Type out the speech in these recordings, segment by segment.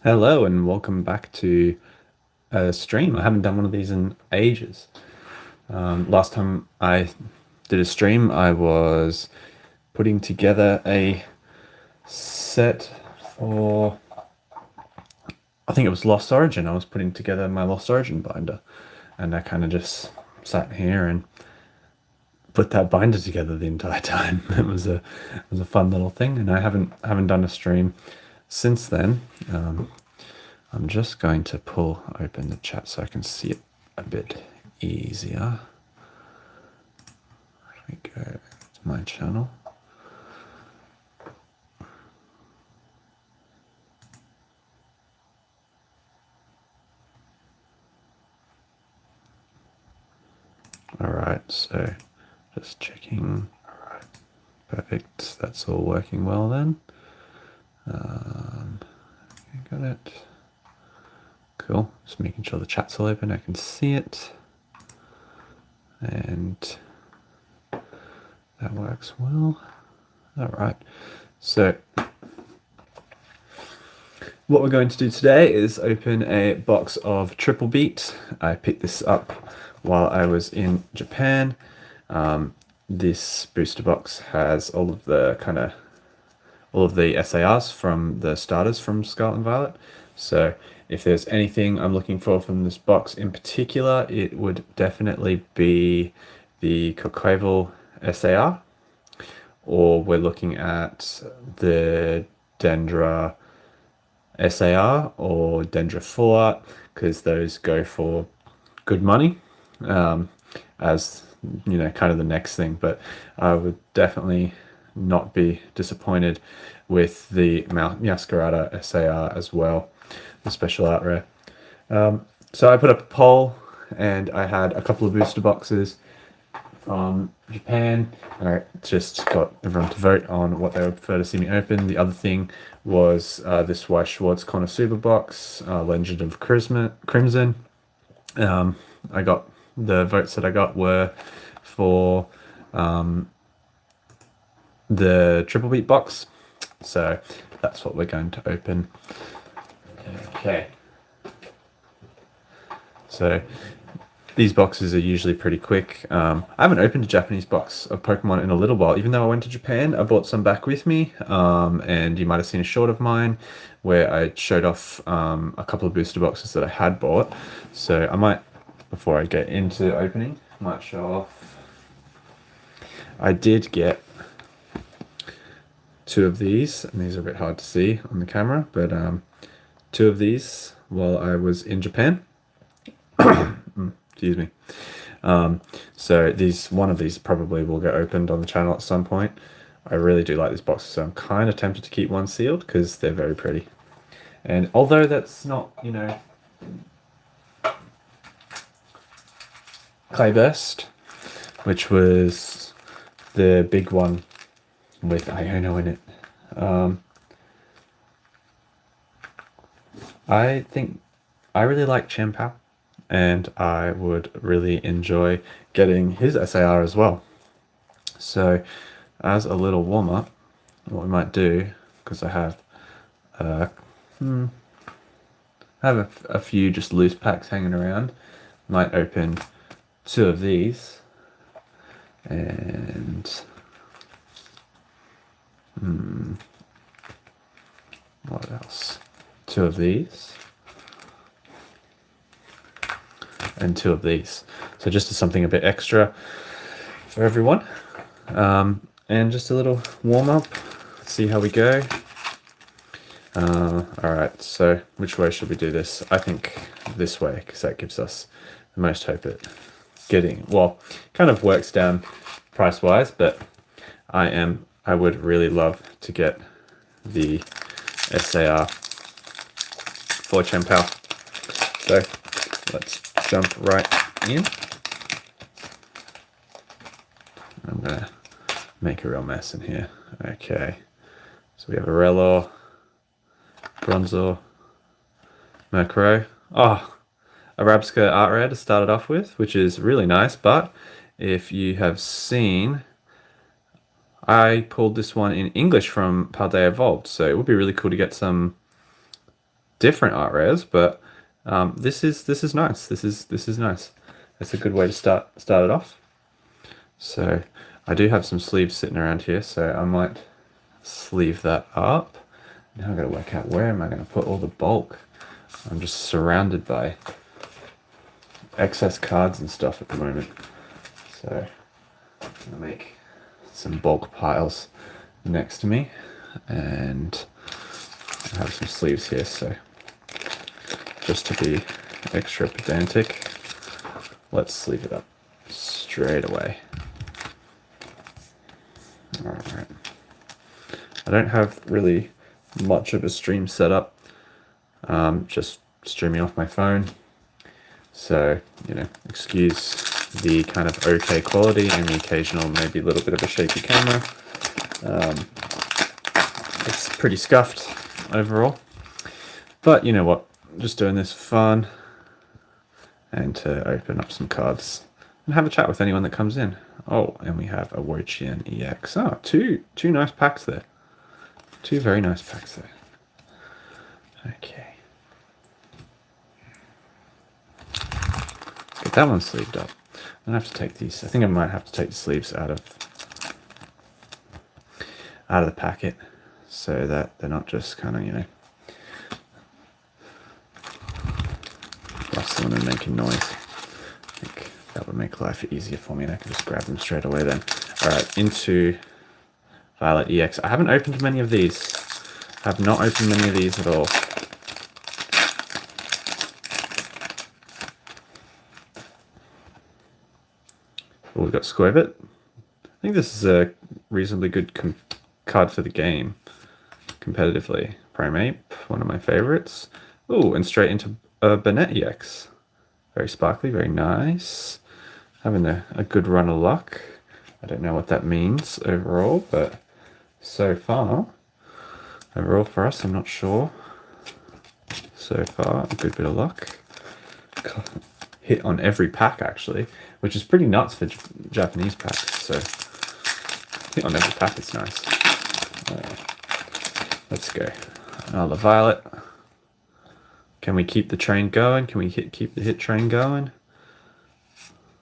Hello and welcome back to a stream. I haven't done one of these in ages. Last time I did a stream, I was putting together a set for, I think it was Lost Origin. I was putting together my Lost Origin binder, and I kind of just sat here and put that binder together the entire time. It was a fun little thing, and I haven't done a stream since then. I'm just going to pull open the chat so I can see it a bit easier. Here we go to my channel. All right, so just checking. All right, perfect. That's all working well then. Got it. Cool. Just making sure the chat's all open. I can see it. And that works well. All right. So what we're going to do today is open a box of Triple Beat. I picked this up while I was in Japan. This booster box has all of the SARs from the starters from Scarlet and Violet. So if there's anything I'm looking for from this box in particular, it would definitely be the Cocquaval SAR, or we're looking at the Dendra SAR or Dendra Full Art, because those go for good money, as you know, kind of the next thing. But I would definitely not be disappointed with the Masquerada SAR as well, the special art rare. So I put up a poll, and I had a couple of booster boxes from Japan, and I just got everyone to vote on what they would prefer to see me open. The other thing was this Weiss Schwarz Konosuba box, Legend of Crimson. I got the votes that I got were for the Triple Beat box, so that's what we're going to open. Okay. So these boxes are usually pretty quick. I haven't opened a Japanese box of Pokemon in a little while. Even though I went to Japan, I brought some back with me. And you might have seen a short of mine where I showed off a couple of booster boxes that I had bought. So I might, before I get into opening, might show off. I did get two of these, and these are a bit hard to see on the camera, but two of these while I was in Japan. Excuse me. So one of these probably will get opened on the channel at some point. I really do like this box, so I'm kind of tempted to keep one sealed because they're very pretty. And although that's not, Clayburst, which was the big one with Iono in it. I think I really like Chien-Pao, and I would really enjoy getting his SAR as well. So as a little warm-up, what we might do, because I have a few just loose packs hanging around, might open two of these, and what else? Two of these, and two of these. So just something a bit extra for everyone, and just a little warm up. Let's see how we go. All right, so which way should we do this? I think this way, because that gives us the most hope at getting, well, kind of works down price wise, but I would really love to get the SAR for Chien-Pao. So let's jump right in. I'm gonna make a real mess in here. Okay, so we have a Rellor, Bronzor, Murkrow. Oh, a Rabsca art rare to start it off with, which is really nice. But if you have seen, I pulled this one in English from Paldea Evolved, so it would be really cool to get some different art rares, but this is nice. This is nice. That's a good way to start it off. So I do have some sleeves sitting around here, so I might sleeve that up. Now I've got to work out where am I going to put all the bulk. I'm just surrounded by excess cards and stuff at the moment. So I'm going to make some bulk piles next to me, and I have some sleeves here, so just to be extra pedantic, let's sleeve it up straight away. Alright. I don't have really much of a stream set up, just streaming off my phone, so, you know, excuse the kind of okay quality and the occasional maybe a little bit of a shaky camera. It's pretty scuffed overall, but you know what, just doing this for fun and to open up some cards and have a chat with anyone that comes in. Oh, and we have a Wo-Chien EX. Oh, two nice packs there. Two very nice packs there. Okay. Get that one sleeved up. I'm gonna have to take these. I think I might have to take the sleeves out of the packet so that they're not just kind of, you know, rustling and making noise. I think that would make life easier for me, and I can just grab them straight away then. Alright, into Violet EX. I haven't opened many of these. I have not opened many of these at all. Oh, we've got Squavit. I think this is a reasonably good card for the game, competitively. Primeape, one of my favorites. Oh, and straight into Banette EX. Very sparkly, very nice. Having a good run of luck. I don't know what that means overall, but so far, overall for us, I'm not sure. So far, a good bit of luck. Hit on every pack actually, which is pretty nuts for Japanese packs. So hit on every pack, it's nice. Let's go. Another Violet. Can we keep the train going? Can we keep the hit train going?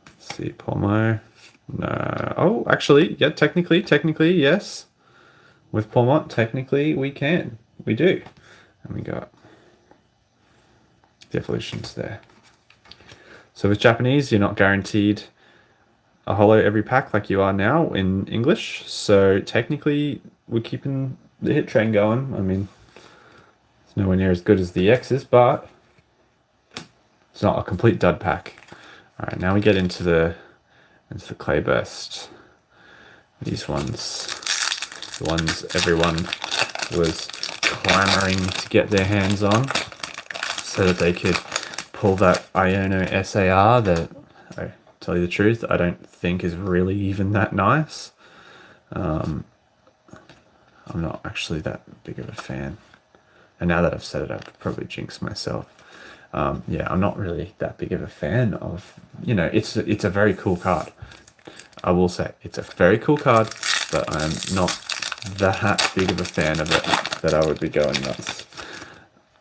Let's see, Pawmo. No. Oh, actually, yeah, technically, yes. With Pawmot, technically, we can. We do. And we got the evolutions there. So with Japanese, you're not guaranteed a holo every pack like you are now in English. So technically, we're keeping the hit train going. I mean, it's nowhere near as good as the X's, but it's not a complete dud pack. All right, now we get into the Clayburst. These ones, the ones everyone was clamoring to get their hands on, so that they could pull that Iono SAR that, I tell you the truth, I don't think is really even that nice. I'm not actually that big of a fan. And now that I've said it, I've probably jinxed myself. Yeah, I'm not really that big of a fan of, you know, it's a very cool card. I will say, it's a very cool card, but I'm not that big of a fan of it that I would be going nuts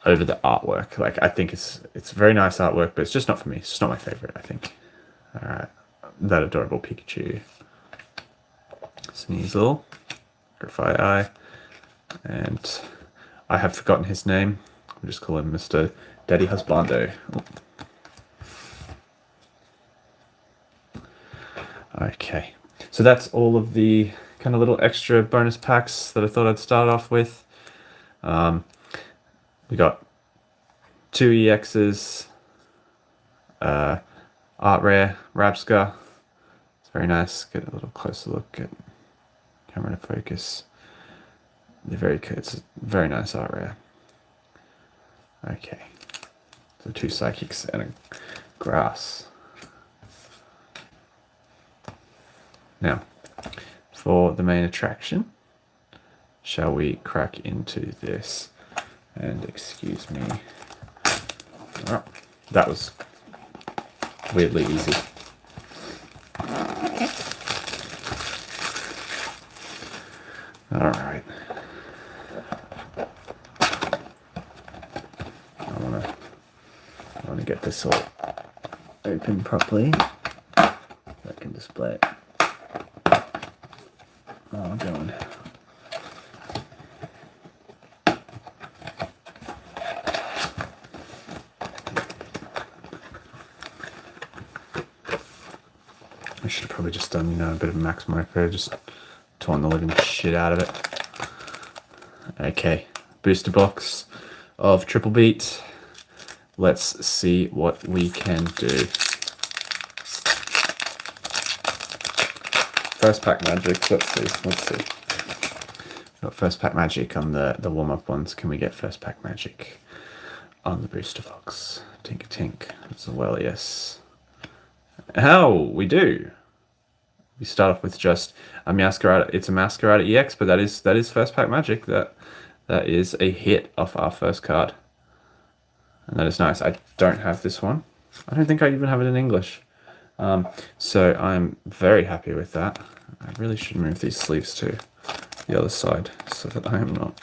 over the artwork. Like, I think it's very nice artwork, but it's just not for me. It's just not my favorite, I think. All right, that adorable Pikachu, Sneasel, Grafaiai, and I have forgotten his name. I'll just call him Mr. Daddy Husbando. Oh. Okay, so that's all of the kind of little extra bonus packs that I thought I'd start off with. We got 2 EXs, Art Rare, Rabsca. It's very nice. Get a little closer look at camera to focus. They're very good. It's a very nice Art Rare. Okay, so 2 Psychics and a Grass. Now, for the main attraction, shall we crack into this? And excuse me. Oh, that was weirdly easy. All right. get this all open properly. I can display it. Oh, going. I should have probably just done, a bit of max micro, just torn the living shit out of it. Okay, booster box of Triple Beat. Let's see what we can do. First pack magic. Let's see. Got first pack magic on the warm-up ones. Can we get first pack magic on the booster box? Tink tink. As well, yes. Oh, we do. We start off with just a Masquerade. It's a Masquerade EX, but that is first pack magic. That is a hit off our first card. And that is nice. I don't have this one. I don't think I even have it in English. So I'm very happy with that. I really should move these sleeves to the other side so that I am not...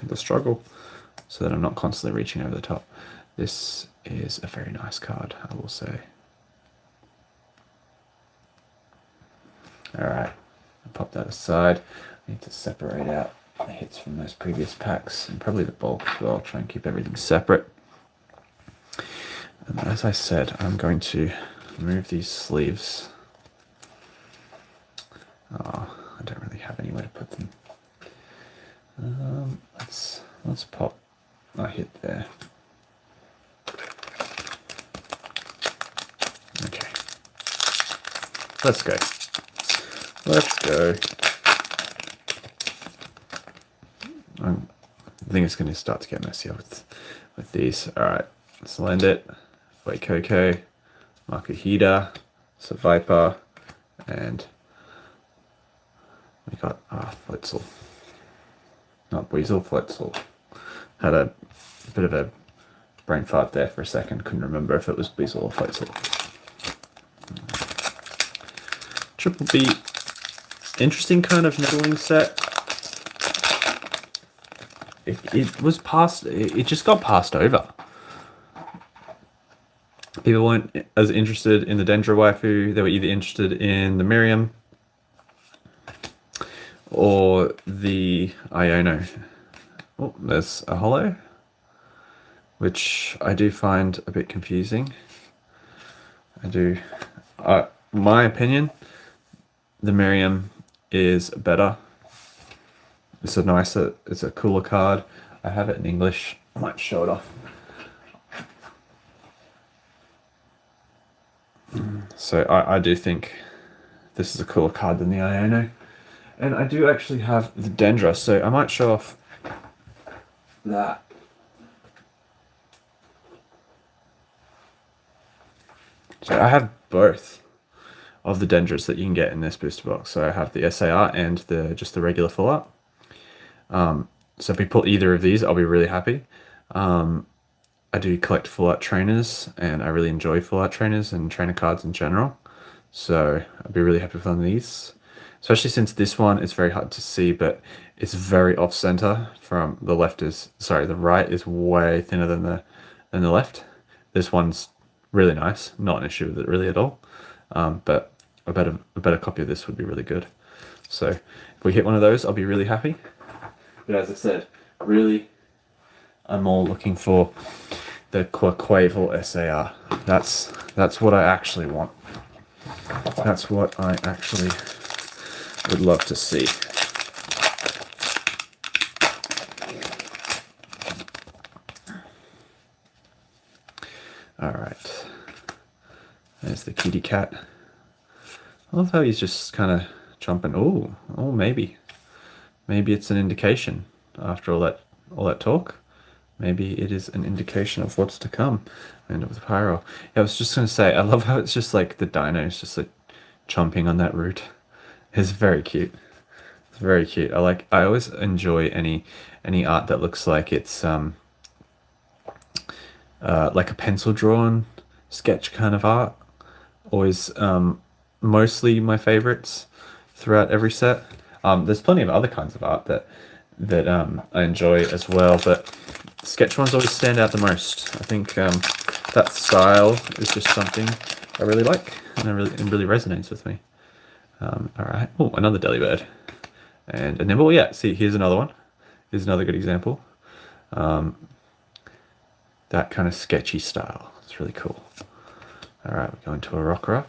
the struggle. So that I'm not constantly reaching over the top. This is a very nice card, I will say. Alright, I'll pop that aside. I need to separate out the hits from those previous packs and probably the bulk as well. I'll try and keep everything separate. And as I said, I'm going to move these sleeves. Oh, I don't really have anywhere to put them. Let's pop a hit there. Okay. Let's go. I think it's going to start to get messier with these. All right, let's land it. Fuecoco, Makuhita, Seviper, and we got Floatzel. Not Weasel, Floatzel. Had a bit of a brain fart there for a second. Couldn't remember if it was Weasel or Floatzel. Triple Beat. Interesting kind of nettling set. It was passed. It just got passed over. People weren't as interested in the Dendra waifu. They were either interested in the Miriam or the Iono. Oh, there's a holo, which I do find a bit confusing. I do. My opinion, the Miriam is better. It's a nicer, it's a cooler card. I have it in English. I might show it off. So I do think this is a cooler card than the Iono. And I do actually have the Dendra, so I might show off that. So I have both of the Dendras that you can get in this booster box. So I have the SAR and just the regular full art. So if we pull either of these, I'll be really happy. I do collect full art trainers, and I really enjoy full art trainers and trainer cards in general. So I'd be really happy with one of these, especially since this one is very hard to see, but it's very off center. From the the right is way thinner than the left. This one's really nice, not an issue with it really at all. But a better copy of this would be really good. So if we hit one of those, I'll be really happy. But as I said, really, I'm all looking for the Quaquaval SAR. That's what I actually want. That's what I actually would love to see. All right. There's the kitty cat. I love how he's just kind of jumping. Oh, maybe it's an indication after all that talk. Maybe it is an indication of what's to come. End up with Pyro. Yeah, I was just gonna say, I love how it's just like the dino is just like chomping on that root. It's very cute. It's very cute. I always enjoy any art that looks like it's like a pencil drawn sketch kind of art. Always mostly my favorites throughout every set. There's plenty of other kinds of art that I enjoy as well, but sketch ones always stand out the most. I think that style is just something I really like, and it really resonates with me. All right. Oh, another Delibird. And a Nimble. Yeah, see, here's another one. Here's another good example. That kind of sketchy style. It's really cool. All right, we go into a Rockruff.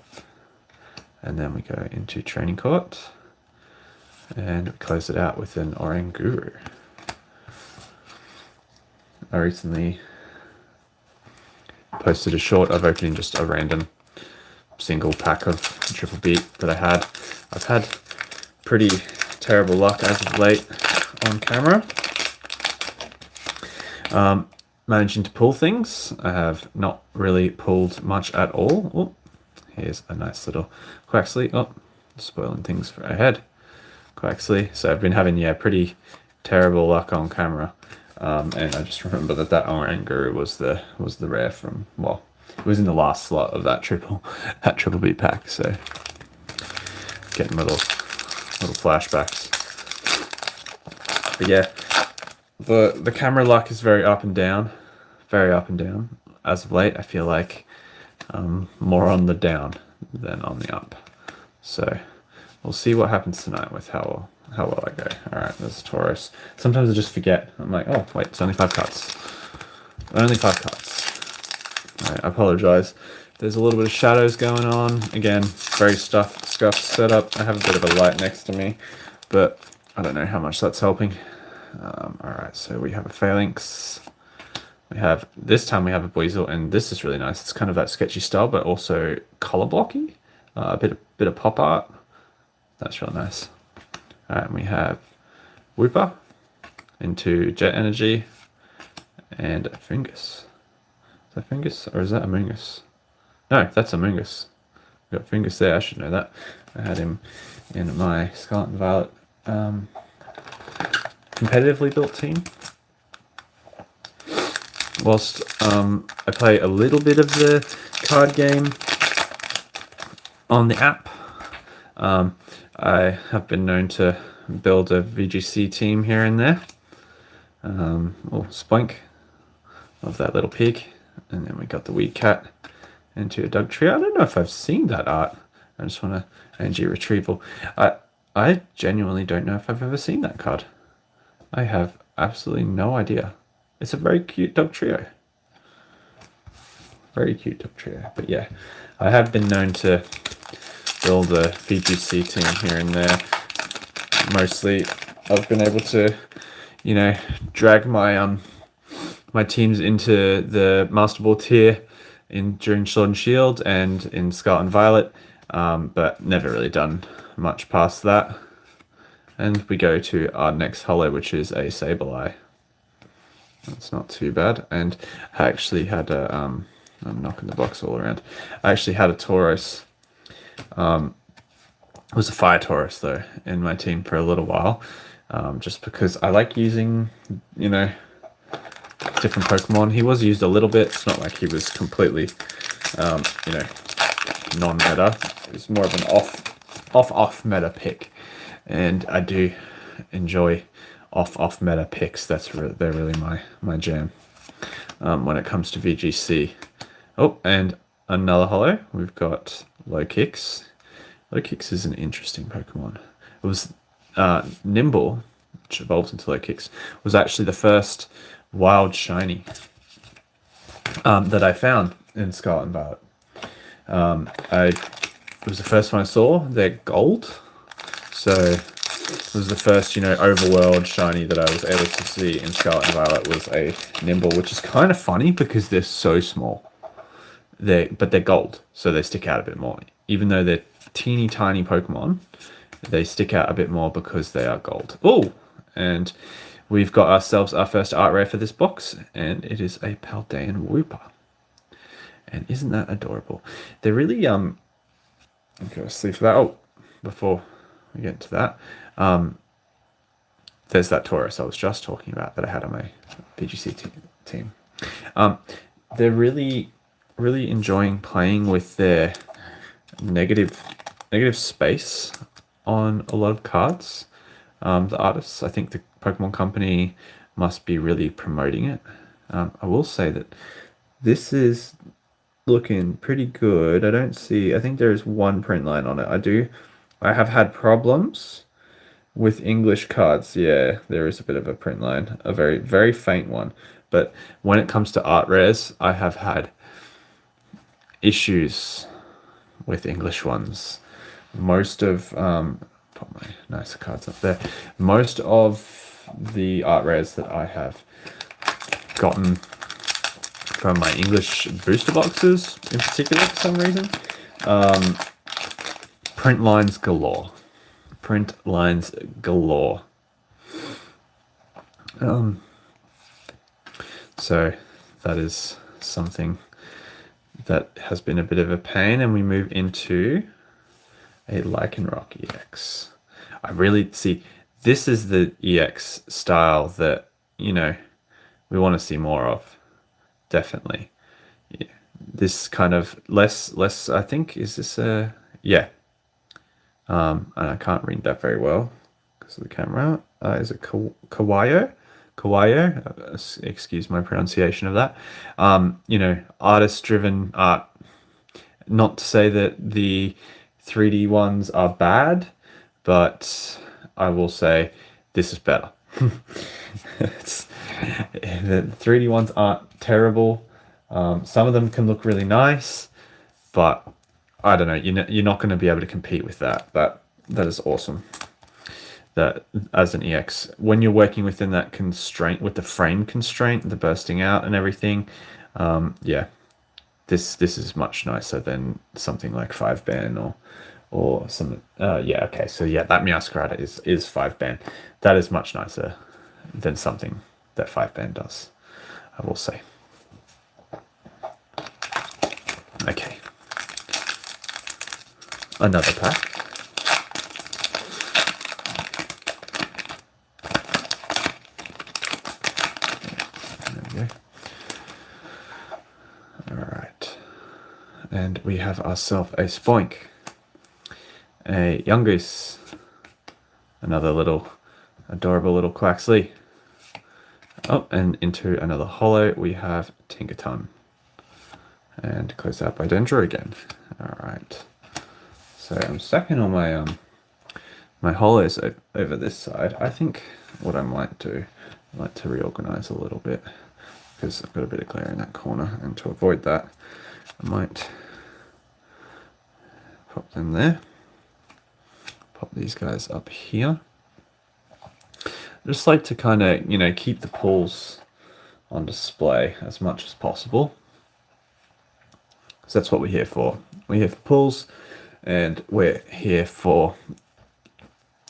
And then we go into Training Court. And we close it out with an Oranguru. I recently posted a short of opening just a random single pack of Triple Beat that I had. I've had pretty terrible luck as of late on camera. Managing to pull things. I have not really pulled much at all. Oh, here's a nice little Quaxley. Oh, spoiling things for ahead. Quaxley. So I've been having, pretty terrible luck on camera. And I just remember that Oranguru was the rare from, well, it was in the last slot of that triple beat pack, so getting little flashbacks. But yeah, the camera luck is very up and down. As of late, I feel like more on the down than on the up. So we'll see what happens tonight with how well I go. All right, there's Tauros. Sometimes I just forget. I'm like, oh wait, it's only 5 cuts. Only 5 cuts. All right, I apologize. There's a little bit of shadows going on. Again, very scuffed setup. I have a bit of a light next to me, but I don't know how much that's helping. All right, so we have a Phalanx. This time we have a Buizel, and this is really nice. It's kind of that sketchy style, but also color blocky. A bit of pop art. That's real nice. All right, and we have Wooper into Jet Energy and a Fungus. Is that Fungus or is that Amoonguss? No, that's Amoonguss. We got Fungus there. I should know that. I had him in my Scarlet and Violet competitively built team. Whilst I play a little bit of the card game on the app, I have been known to build a VGC team here and there. Oh, Spoink. Love that little pig. And then we got the Weed Cat into a Dugtrio. I don't know if I've seen that art. I just want to energy retrieval. I genuinely don't know if I've ever seen that card. I have absolutely no idea. It's a very cute Dugtrio. Very cute Dugtrio. But yeah, I have been known to build a VGC team here and there. Mostly I've been able to, drag my my teams into the Master Ball tier during Sword and Shield and in Scarlet and Violet, but never really done much past that. And we go to our next holo, which is a Sableye. That's not too bad. And I actually had a I'm knocking the box all around. I actually had a Tauros. It was a Fire Tauros though in my team for a little while, just because I like using, different Pokemon. He was used a little bit. It's not like he was completely, non-meta. It was more of an off meta pick, and I do enjoy off meta picks. They're really my jam when it comes to VGC. Oh, and another holo. We've got Low-Kix. Low-Kix is an interesting Pokemon. It was Nimble, which evolves into Low-Kix, was actually the first wild shiny that I found in Scarlet and Violet. It was the first one I saw. They're gold, so it was the first overworld shiny that I was able to see in Scarlet and Violet was a Nimble, which is kind of funny because they're so small. But they're gold, so they stick out a bit more. Even though they're teeny tiny Pokemon, they stick out a bit more because they are gold. Oh, and we've got ourselves our first art rare for this box, and it is a Paldean Wooper. And isn't that adorable? They're really I'll go to sleep for that. Oh, before we get to that, there's that Tauros I was just talking about that I had on my VGC team. They're really enjoying playing with their negative space on a lot of cards. The artists, I think the Pokemon Company must be really promoting it. I will say that this is looking pretty good. I think there is one print line on it. I have had problems with English cards. Yeah, there is a bit of a print line, a very, very faint one. But when it comes to art rares, I have had issues with English ones. Most of, put my nicer cards up there. Most of the art rares that I have gotten from my English booster boxes, in particular, for some reason, print lines galore. Print lines galore. So that is something that has been a bit of a pain, and we move into a Lycanroc EX. I really see this is the EX style that, you know, we want to see more of. Definitely. Yeah. This kind of less, I think, is this a, yeah. And I can't read that very well because of the camera. Is it Kawaii? Kawaii, excuse my pronunciation of that. You know, artist-driven art. Not to say that the 3D ones are bad, but I will say this is better. The 3D ones aren't terrible. Some of them can look really nice, but I don't know. You're not going to be able to compete with that. That is awesome. That as an EX, when you're working within that constraint, with the frame constraint, the bursting out and everything, yeah, this is much nicer than something like 5-ban or some. Yeah, okay, so yeah, that Meowscarada is 5-ban. That is much nicer than something that 5-ban does, I will say. Okay, another pack. And we have ourselves a Spoink, a Yungoos, another little adorable little Quaxley. Oh, and into another holo we have Tinkaton. And close out by Dendro again. Alright. So I'm stacking all my my holos over this side. I think what I might do, I like to reorganize a little bit because I've got a bit of glare in that corner, and to avoid that I might pop them there. Pop these guys up here. I just like to kind of, you know, keep the pools on display as much as possible. So that's what we're here for. We're here for pools, and we're here for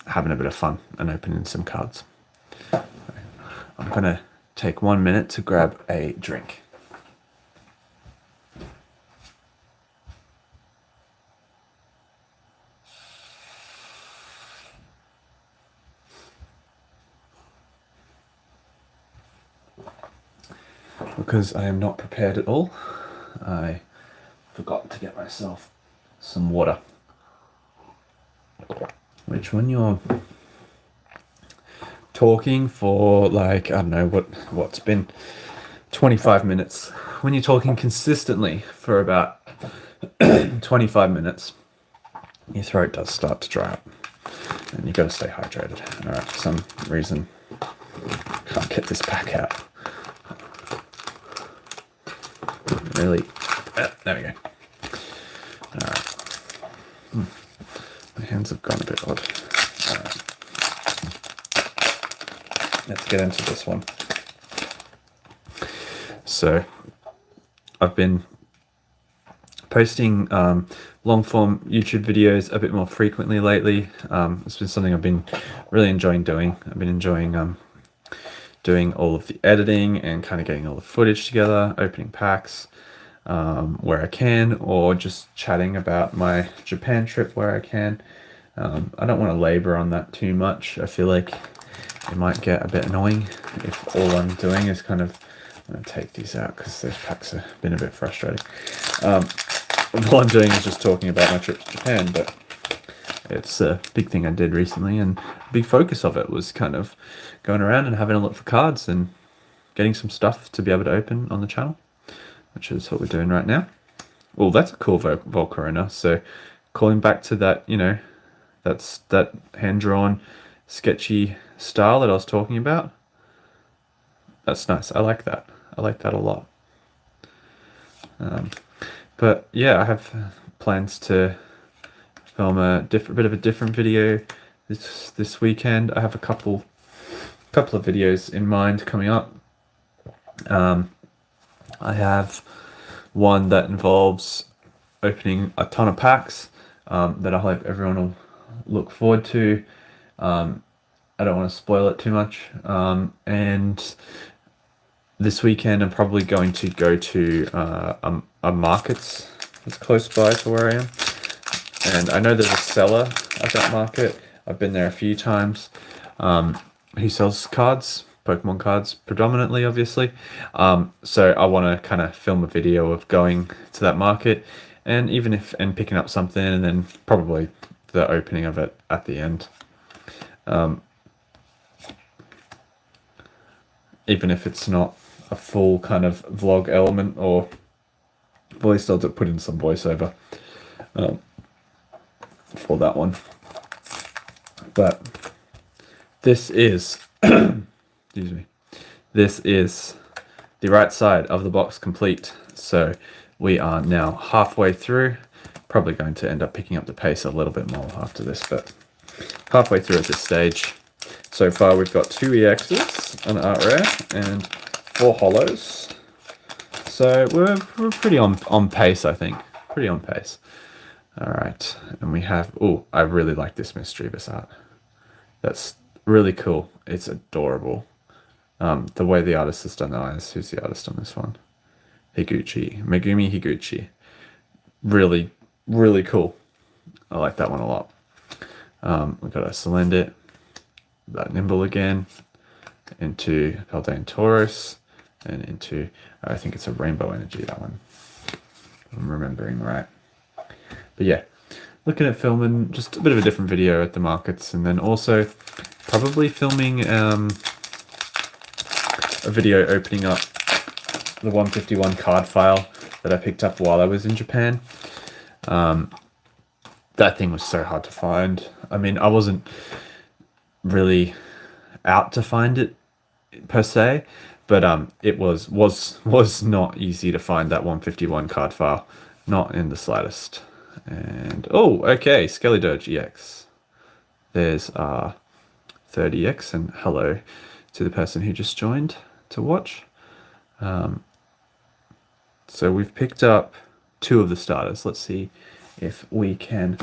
having a bit of fun and opening some cards. I'm going to take 1 minute to grab a drink. Because I am not prepared at all, I forgot to get myself some water. Which, when you're talking for, like, I don't know, what's been 25 minutes, when you're talking consistently for about 25 minutes, your throat does start to dry up, and you got to stay hydrated. All right, for some reason, can't get this back out. Really, there we go. All right. My hands have gone a bit odd. All right. Let's get into this one. So, I've been posting long form YouTube videos a bit more frequently lately. It's been something I've been really enjoying doing. I've been enjoying doing all of the editing and kind of getting all the footage together, opening packs where I can, or just chatting about my Japan trip where I can. I don't want to labor on that too much. I feel like it might get a bit annoying if all I'm doing is kind of, I'm going to take these out because those packs have been a bit frustrating. All I'm doing is just talking about my trip to Japan, but it's a big thing I did recently, and a big focus of it was kind of going around and having a look for cards and getting some stuff to be able to open on the channel, which is what we're doing right now. Well, that's a cool Volcarona. So calling back to that, that's that hand-drawn, sketchy style that I was talking about. That's nice. I like that. I like that a lot. But yeah, I have plans to film a bit of a different video this weekend. I have a couple of videos in mind coming up. I have one that involves opening a ton of packs that I hope everyone will look forward to. I don't want to spoil it too much. And this weekend, I'm probably going to go to a market that's close by to where I am. And I know there's a seller at that market. I've been there a few times. He sells cards, Pokemon cards, predominantly, obviously. So I want to kind of film a video of going to that market, and picking up something, and then probably the opening of it at the end. Even if it's not a full kind of vlog element or voice, I'll put in some voiceover for that one. But this is, excuse me, this is the right side of the box complete. So we are now halfway through. Probably going to end up picking up the pace a little bit more after this, but halfway through at this stage. So far we've got 2 EXs, an art rare, and 4 holos. So we're pretty on pace, I think. Pretty on pace. All right, and we have, I really like this Mischievous art. That's really cool. It's adorable. The way the artist has done the eyes. Who's the artist on this one? Megumi Higuchi. Really, really cool. I like that one a lot. We've got a Salandit, that Nimble again, into Paldean Taurus, and into, I think it's a Rainbow Energy, that one. If I'm remembering right. But yeah, looking at filming just a bit of a different video at the markets, and then also probably filming a video opening up the 151 card file that I picked up while I was in Japan. That thing was so hard to find. I mean, I wasn't really out to find it per se, but it was not easy to find that 151 card file, not in the slightest. And okay, Skellydirge EX. There's 30X, and hello to the person who just joined to watch. So we've picked up 2 of the starters. Let's see if we can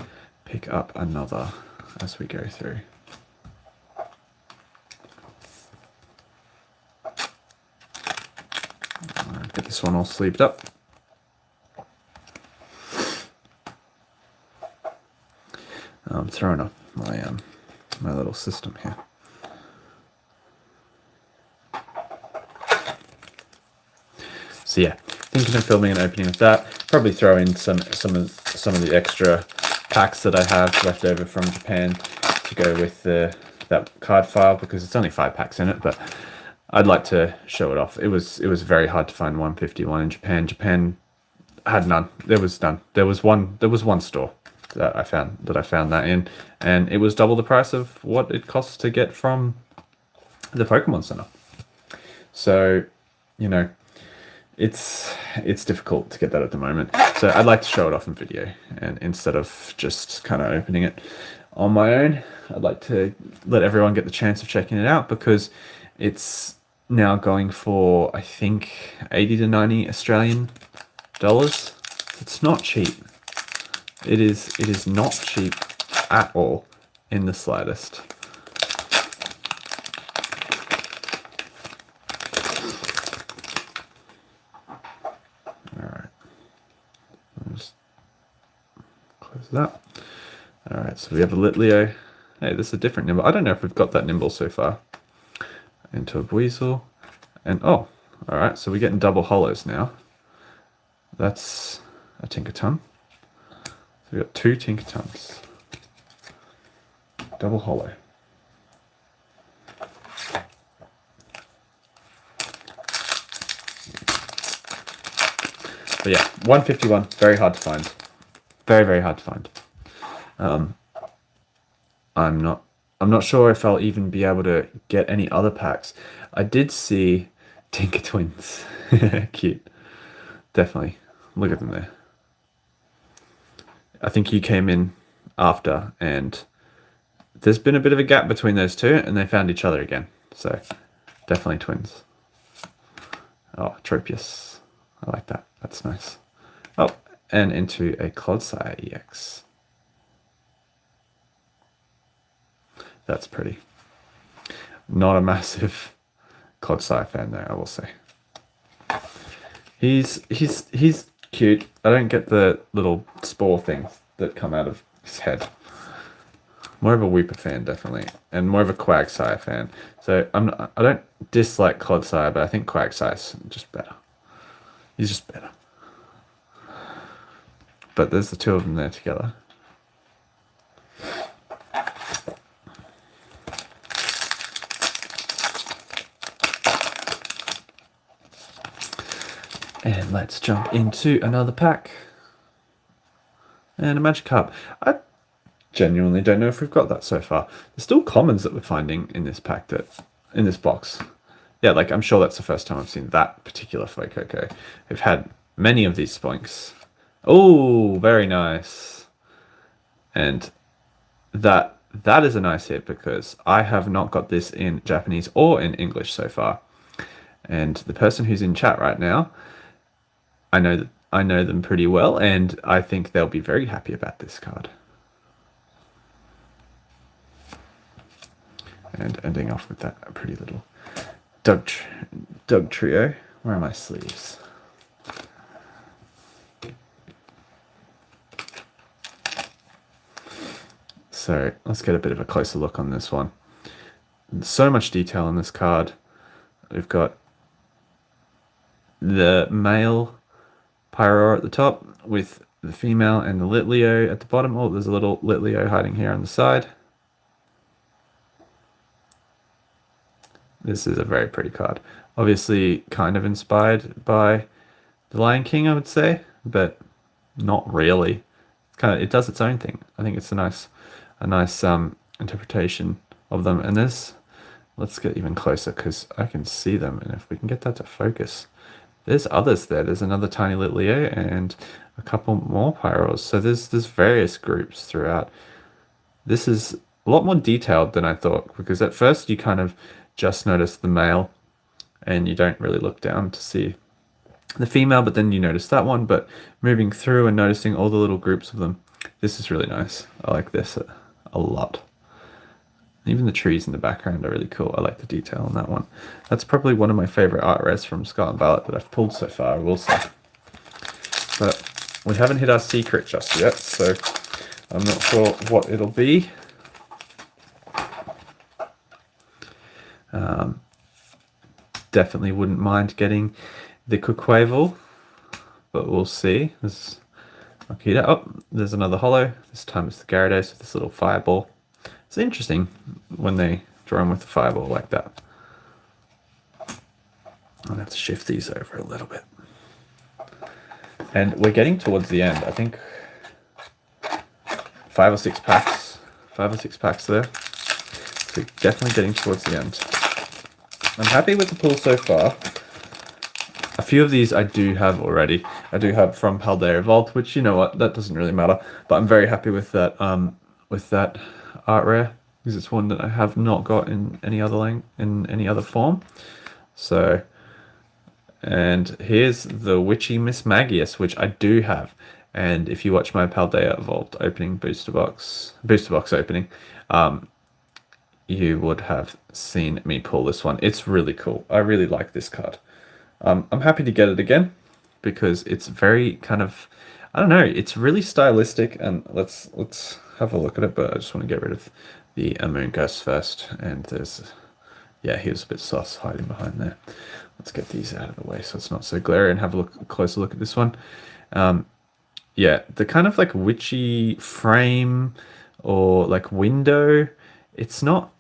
pick up another as we go through. Get this one all sleeved up. I'm throwing off my little system here. So yeah, thinking of filming and opening with that. Probably throw in some of the extra packs that I have left over from Japan to go with that card file, because it's only 5 packs in it, but I'd like to show it off. It was very hard to find 151 in Japan. Japan had none. There was none. There was one store that I found that in, and it was double the price of what it costs to get from the Pokemon Center. So, it's difficult to get that at the moment. So I'd like to show it off in video, and instead of just kind of opening it on my own, I'd like to let everyone get the chance of checking it out, because it's now going for, I think, 80 to 90 Australian dollars. It's not cheap. It is not cheap at all, in the slightest. Alright. Just close that. Alright, so we have a Litleo. Hey, this is a different Nimble. I don't know if we've got that Nimble so far. Into a Buizel. And alright, so we're getting double holos now. That's a Tinkaton. So we've got 2 Tinkatons. Double holo. But yeah, 151, very hard to find. Very, very hard to find. I'm not sure if I'll even be able to get any other packs. I did see Tinker Twins. Cute. Definitely. Look at them there. I think you came in after, and there's been a bit of a gap between those two, and they found each other again. So, definitely twins. Oh, Tropius. I like that. That's nice. Oh, and into a Clodsire EX. That's pretty. Not a massive Clodsire fan there, I will say. He's cute. I don't get the little spore things that come out of his head. More of a Weeper fan, definitely, and more of a Quagsire fan. So I don't dislike Clodsire, but I think Quagsire's just better. He's just better. But there's the two of them there together. And let's jump into another pack. And a Magikarp. I genuinely don't know if we've got that so far. There's still commons that we're finding in this pack, in this box. Yeah, like I'm sure that's the first time I've seen that particular Fuecoco. We've had many of these Spoinks. Oh, very nice. And that is a nice hit because I have not got this in Japanese or in English so far. And the person who's in chat right now, I know them pretty well, and I think they'll be very happy about this card. And ending off with that pretty little Doug Trio. Where are my sleeves? So let's get a bit of a closer look on this one. So much detail on this card. We've got the male Pyro at the top with the female and the Litleo at the bottom. Oh, there's a little Litleo hiding here on the side. This is a very pretty card. Obviously kind of inspired by the Lion King, I would say, but not really. It does its own thing. I think it's a nice interpretation of them. And let's get even closer because I can see them, and if we can get that to focus. There's others there. There's another tiny Litleo and a couple more Pyros. So there's various groups throughout. This is a lot more detailed than I thought, because at first you kind of just notice the male and you don't really look down to see the female, but then you notice that one. But moving through and noticing all the little groups of them, this is really nice. I like this a lot. Even the trees in the background are really cool. I like the detail on that one. That's probably one of my favorite art rares from Scarlet and Violet that I've pulled so far, I will say. But we haven't hit our secret just yet, so I'm not sure what it'll be. Definitely wouldn't mind getting the Quaquaval, but we'll see. There's another holo. This time it's the Gyarados with this little fireball. It's interesting when they draw him with the fireball like that. I'll have to shift these over a little bit. And we're getting towards the end. I think 5 or 6 packs. 5 or 6 packs there. So definitely getting towards the end. I'm happy with the pull so far. A few of these I do have already. I do have from Paldea Vault, which, you know what, that doesn't really matter. But I'm very happy with that art rare, because it's one that I have not got in any other form. So, and here's the Witchy Mismagius, which I do have. And if you watch my Paldea Vault opening booster box opening, you would have seen me pull this one. It's really cool. I really like this card. I'm happy to get it again because it's very kind of, I don't know, it's really stylistic. And let's have a look at it, but I just want to get rid of the Amoonguss first. And there's, yeah, he was a bit sus hiding behind there. Let's get these out of the way so it's not so glary and have a closer look at this one. Yeah, the kind of like witchy frame or like window, it's not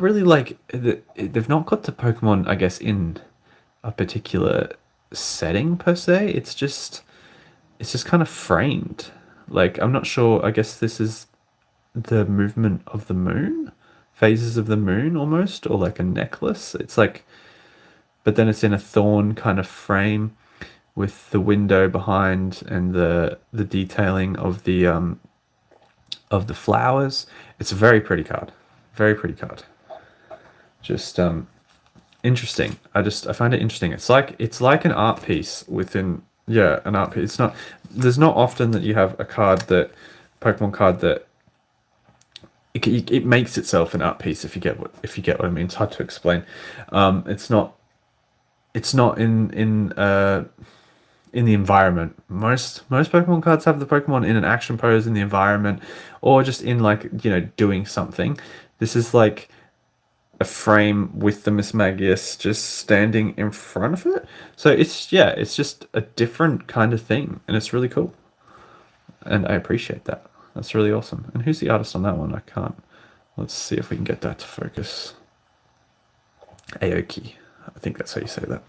really like, they've not got the Pokemon, I guess, in a particular setting per se. It's just kind of framed. Like, I'm not sure. I guess this is the movement of the moon, phases of the moon almost, or like a necklace. It's like, but then it's in a thorn kind of frame with the window behind and the detailing of the flowers. It's a very pretty card. Very pretty card. Just interesting. I find it interesting. It's like an art piece within, yeah, an art piece. It's not There's not often that you have a card that Pokemon card that it makes itself an art piece, if you get what I mean. It's hard to explain. It's not in the environment. Most Pokemon cards have the Pokemon in an action pose in the environment, or just in, like, doing something. This is like a frame with the Mismagius just standing in front of it. So it's just a different kind of thing, and it's really cool. And I appreciate that. That's really awesome. And who's the artist on that one? I can't. Let's see if we can get that to focus. Aoki. I think that's how you say that.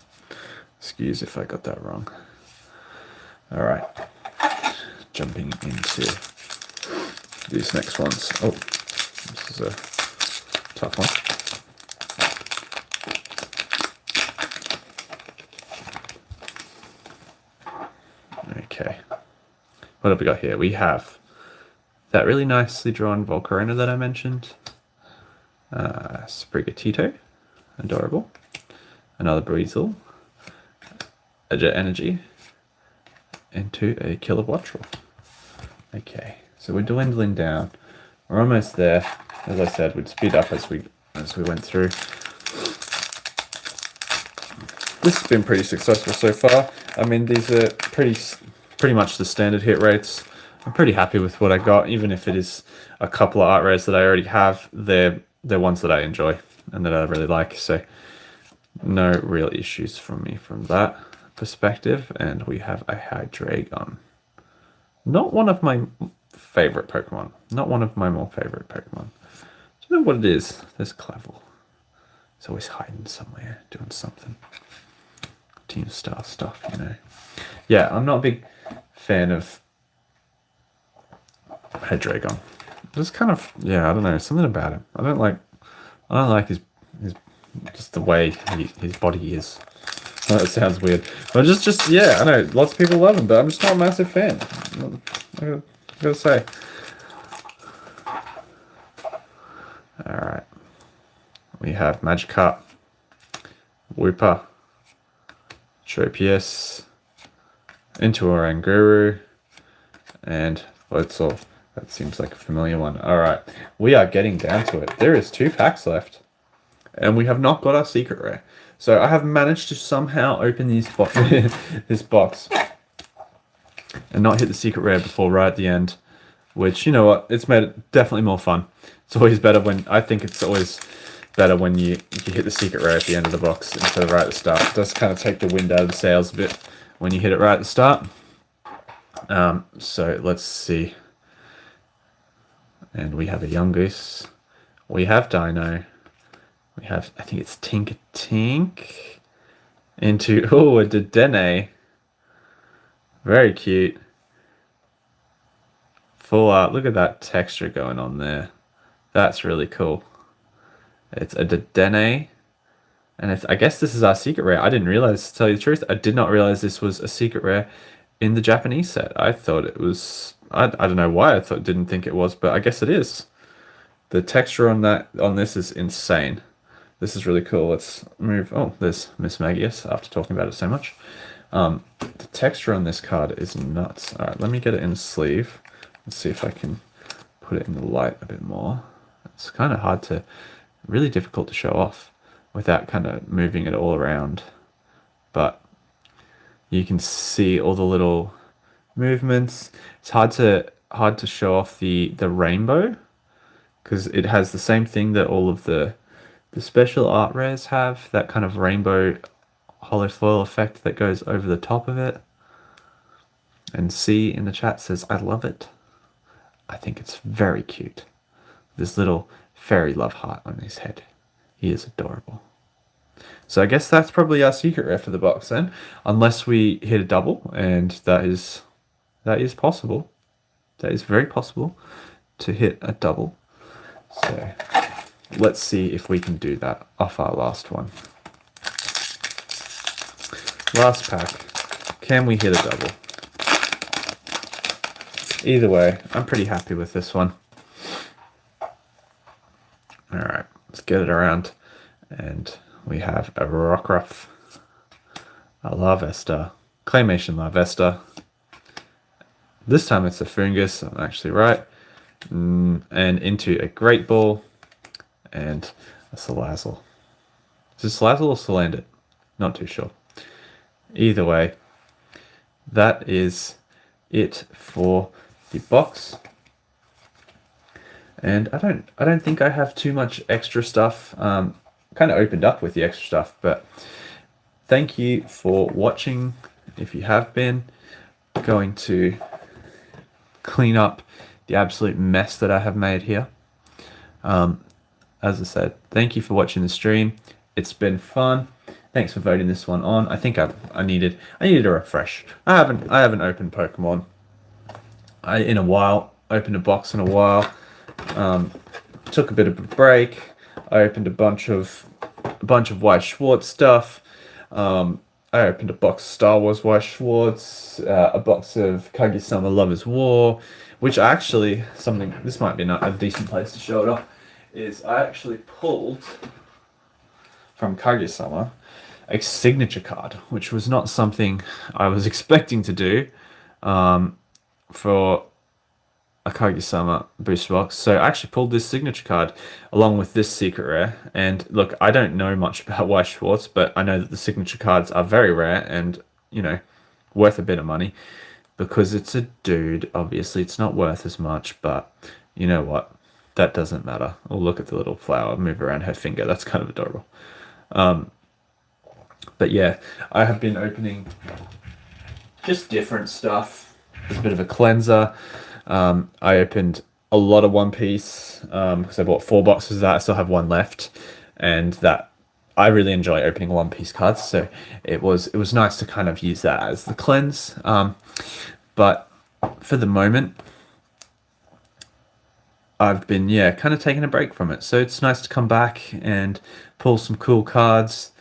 Excuse if I got that wrong. All right. Jumping into these next ones. Oh, this is a tough one. Okay. What have we got here? We have that really nicely drawn Volcarona that I mentioned. Sprigatito. Adorable. Another Breezel. A Jet Energy. Into a Kilowattrel. Okay, so we're dwindling down. We're almost there. As I said, we'd speed up as we went through. This has been pretty successful so far. I mean, these are pretty much the standard hit rates. I'm pretty happy with what I got, even if it is a couple of art rares that I already have. They're ones that I enjoy and that I really like. So no real issues from me from that perspective. And we have a Hydreigon. Not one of my favorite Pokemon. Not one of my more favorite Pokemon. I don't know what it is. There's Clavel. It's always hiding somewhere, doing something. Team Star stuff, Yeah, I'm not a big fan of Hydreigon. Just kind of, yeah, I don't know, something about him. I don't like his just the way his body is. I know it sounds weird, but just yeah, I know lots of people love him, but I'm just not a massive fan. I gotta say. All right, we have Magikarp, Wooper, Tropius, into Oranguru, and Floatzel. That seems like a familiar one. All right, we are getting down to it. There is 2 packs left, and we have not got our secret rare. So I have managed to somehow open this box and not hit the secret rare before right at the end, which, you know what, it's made it definitely more fun. It's always better when you hit the secret rare at the end of the box instead of right at the start. It does kind of take the wind out of the sails a bit when you hit it right at the start. So let's see. And we have a Yungoos. We have Dino. We have, I think it's Tink into, a Dedenne. Very cute. Full art. Look at that texture going on there. That's really cool. It's a Dedenne. And I guess this is our secret rare. I didn't realize, to tell you the truth, I did not realize this was a secret rare in the Japanese set. I thought it was, I don't know why didn't think it was, but I guess it is. The texture on this is insane. This is really cool. Let's move. Oh, there's Mismagius after talking about it so much. The texture on this card is nuts. All right, let me get it in the sleeve. Let's see if I can put it in the light a bit more. It's kind of hard to, really difficult to show off without kind of moving it all around. But you can see all the little movements. It's hard to show off the rainbow because it has the same thing that all of the special art rares have, that kind of rainbow hollow foil effect that goes over the top of it. And C in the chat says, I love it. I think it's very cute. This little fairy love heart on his head. He is adorable. So I guess that's probably our secret rare for the box then, unless we hit a double, and that is possible. That is very possible to hit a double. So let's see if we can do that off our last one. Last pack. Can we hit a double? Either way, I'm pretty happy with this one. Alright, let's get it around. And we have a Rockruff, a Larvesta, Claymation Larvesta. This time it's a Fungus, I'm actually right. And into a Great Ball and a Salazzle. Is it Salazzle or Salandit? Not too sure. Either way, that is it for the box. And I don't think I have too much extra stuff. Kind of opened up with the extra stuff, but thank you for watching. If you have been, going to clean up the absolute mess that I have made here. As I said, thank you for watching the stream. It's been fun. Thanks for voting this one on. I think I needed a refresh. I haven't opened Pokemon in a while. Opened a box in a while. Took a bit of a break. I opened a bunch of Weiss Schwartz stuff. I opened a box of Star Wars Weiss Schwartz, a box of Kaguya-sama Lover's War, which actually, this might be a decent place to show it off, is I actually pulled from Kaguya-sama a signature card, which was not something I was expecting to do for a Kaguya-sama booster box. So I actually pulled this signature card along with this secret rare. And look, I don't know much about Weiss Schwartz, but I know that the signature cards are very rare and, you know, worth a bit of money because it's a dude. Obviously, it's not worth as much, but you know what? That doesn't matter. Oh, look at the little flower move around her finger. That's kind of adorable. But yeah, I have been opening just different stuff. There's a bit of a cleanser. I opened a lot of One Piece because I bought 4 boxes of that. I still have 1 left, and that I really enjoy opening One Piece cards. So it was nice to kind of use that as the cleanse. But for the moment, I've been kind of taking a break from it. So it's nice to come back and pull some cool cards.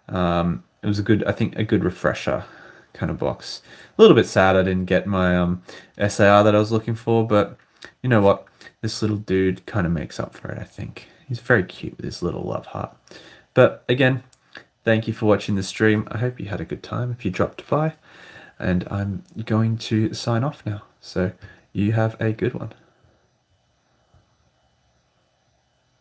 It was a good refresher kind of box. A little bit sad I didn't get my SAR that I was looking for, but you know what? This little dude kind of makes up for it, I think. He's very cute with his little love heart. But again, thank you for watching the stream. I hope you had a good time if you dropped by. And I'm going to sign off now. So you have a good one.